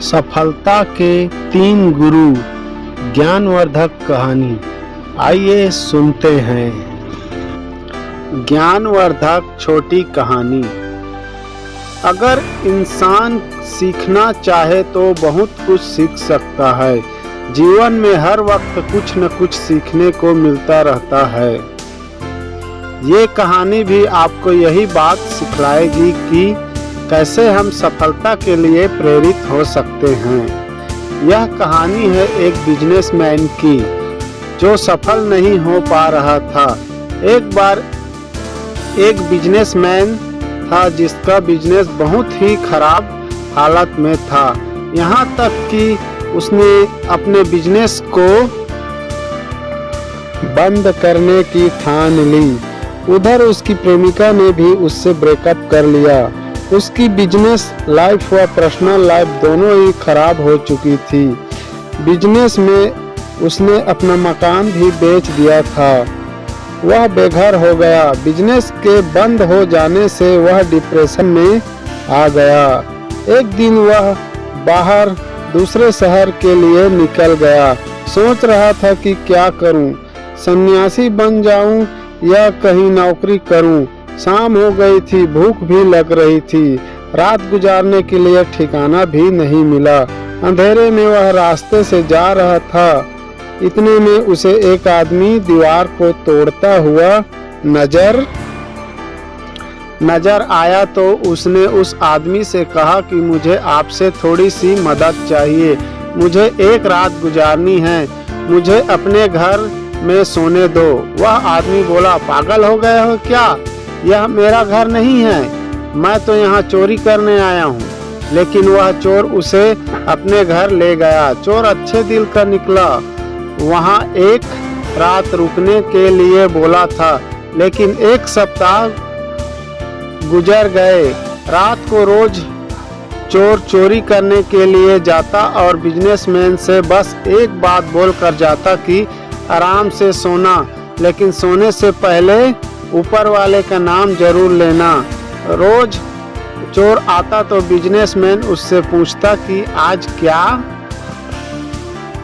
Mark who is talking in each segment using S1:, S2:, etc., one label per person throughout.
S1: सफलता के 3 गुरु ज्ञानवर्धक कहानी। आइए सुनते हैं। ज्ञानवर्धक छोटी कहानी। अगर इंसान सीखना चाहे तो बहुत कुछ सीख सकता है। जीवन में हर वक्त कुछ न कुछ सीखने को मिलता रहता है। ये कहानी भी आपको यही बात सिखलाएगी कि कैसे हम सफलता के लिए प्रेरित हो सकते हैं। यह कहानी है एक बिजनेसमैन की जो सफल नहीं हो पा रहा था। एक बार एक बिजनेसमैन था जिसका बिजनेस बहुत ही खराब हालत में था। यहाँ तक कि उसने अपने बिजनेस को बंद करने की ठान ली। उधर उसकी प्रेमिका ने भी उससे ब्रेकअप कर लिया। उसकी बिजनेस लाइफ व पर्सनल लाइफ दोनों ही खराब हो चुकी थी। बिजनेस में उसने अपना मकान भी बेच दिया था। वह बेघर हो गया। बिजनेस के बंद हो जाने से वह डिप्रेशन में आ गया। एक दिन वह बाहर दूसरे शहर के लिए निकल गया। सोच रहा था कि क्या करूं, सन्यासी बन जाऊं या कहीं नौकरी करूं। शाम हो गई थी, भूख भी लग रही थी। रात गुजारने के लिए ठिकाना भी नहीं मिला। अंधेरे में वह रास्ते से जा रहा था। इतने में उसे एक आदमी दीवार को तोड़ता हुआ नजर आया तो उसने उस आदमी से कहा कि मुझे आपसे थोड़ी सी मदद चाहिए। मुझे एक रात गुजारनी है। मुझे अपने घर में सोने दो। वह आदमी बोला, पागल हो गए हो क्या? यह मेरा घर नहीं है। मैं तो यहाँ चोरी करने आया हूँ। लेकिन वह चोर उसे अपने घर ले गया। चोर अच्छे दिल का निकला। वहाँ एक रात रुकने के लिए बोला था, लेकिन 1 सप्ताह गुजर गए। रात को रोज चोर चोरी करने के लिए जाता और बिजनेसमैन से बस एक बात बोल कर जाता कि आराम से सोना, लेकिन सोने से पहले ऊपर वाले का नाम जरूर लेना। रोज चोर आता तो बिजनेसमैन उससे पूछता कि आज क्या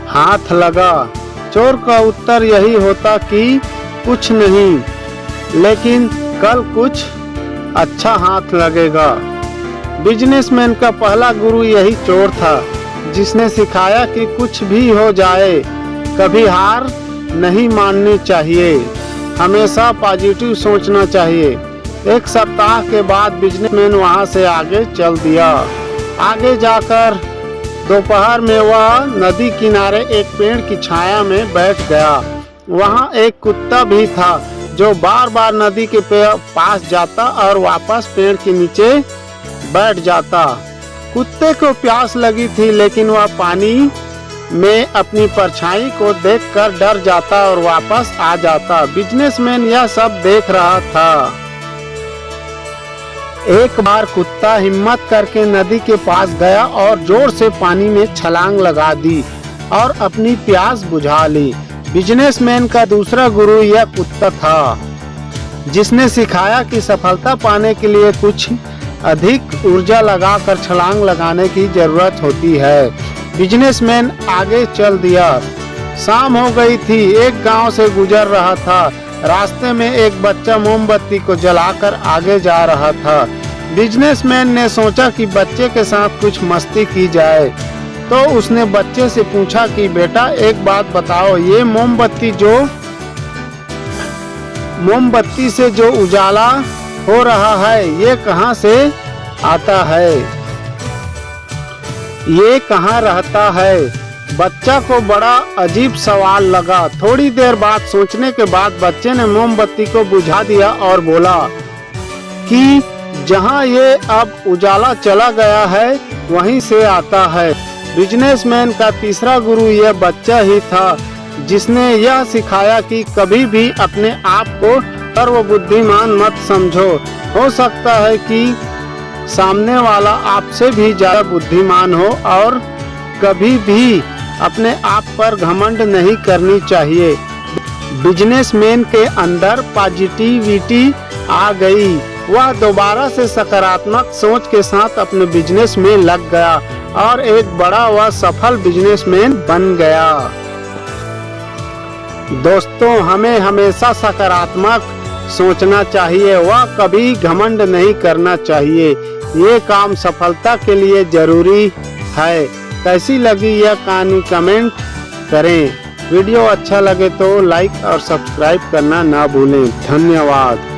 S1: हाथ लगा। चोर का उत्तर यही होता कि कुछ नहीं, लेकिन कल कुछ अच्छा हाथ लगेगा। बिजनेसमैन का पहला गुरु यही चोर था, जिसने सिखाया कि कुछ भी हो जाए कभी हार नहीं माननी चाहिए, हमेशा पॉजिटिव सोचना चाहिए। 1 सप्ताह के बाद बिजनेसमैन वहां से आगे चल दिया। आगे जाकर दोपहर में वह नदी किनारे एक पेड़ की छाया में बैठ गया। वहां एक कुत्ता भी था जो बार बार नदी के पास जाता और वापस पेड़ के नीचे बैठ जाता। कुत्ते को प्यास लगी थी, लेकिन वह पानी में अपनी परछाई को देखकर डर जाता और वापस आ जाता। बिजनेसमैन यह सब देख रहा था। एक बार कुत्ता हिम्मत करके नदी के पास गया और जोर से पानी में छलांग लगा दी और अपनी प्यास बुझा ली। बिजनेसमैन का दूसरा गुरु यह कुत्ता था, जिसने सिखाया कि सफलता पाने के लिए कुछ अधिक ऊर्जा लगाकर छलांग लगाने की जरूरत होती है। बिजनेसमैन आगे चल दिया। शाम हो गई थी। एक गांव से गुजर रहा था। रास्ते में एक बच्चा मोमबत्ती को जलाकर आगे जा रहा था। बिजनेसमैन ने सोचा कि बच्चे के साथ कुछ मस्ती की जाए, तो उसने बच्चे से पूछा कि बेटा एक बात बताओ, ये मोमबत्ती से जो उजाला हो रहा है ये कहाँ से आता है? ये कहाँ रहता है? बच्चा को बड़ा अजीब सवाल लगा। थोड़ी देर बाद सोचने के बाद बच्चे ने मोमबत्ती को बुझा दिया और बोला कि जहाँ ये अब उजाला चला गया है वहीं से आता है। बिजनेसमैन का तीसरा गुरु यह बच्चा ही था, जिसने यह सिखाया कि कभी भी अपने आप को सर्वबुद्धिमान मत समझो। हो सकता है कि सामने वाला आपसे भी ज्यादा बुद्धिमान हो, और कभी भी अपने आप पर घमंड नहीं करनी चाहिए। बिजनेसमैन के अंदर पॉजिटिविटी आ गई। वह दोबारा से सकारात्मक सोच के साथ अपने बिजनेस में लग गया और एक बड़ा व सफल बिजनेसमैन बन गया। दोस्तों, हमें हमेशा सकारात्मक सोचना चाहिए व कभी घमंड नहीं करना चाहिए। ये काम सफलता के लिए जरूरी है। कैसी लगी यह कहानी कमेंट करें। वीडियो अच्छा लगे तो लाइक और सब्सक्राइब करना ना भूलें। धन्यवाद।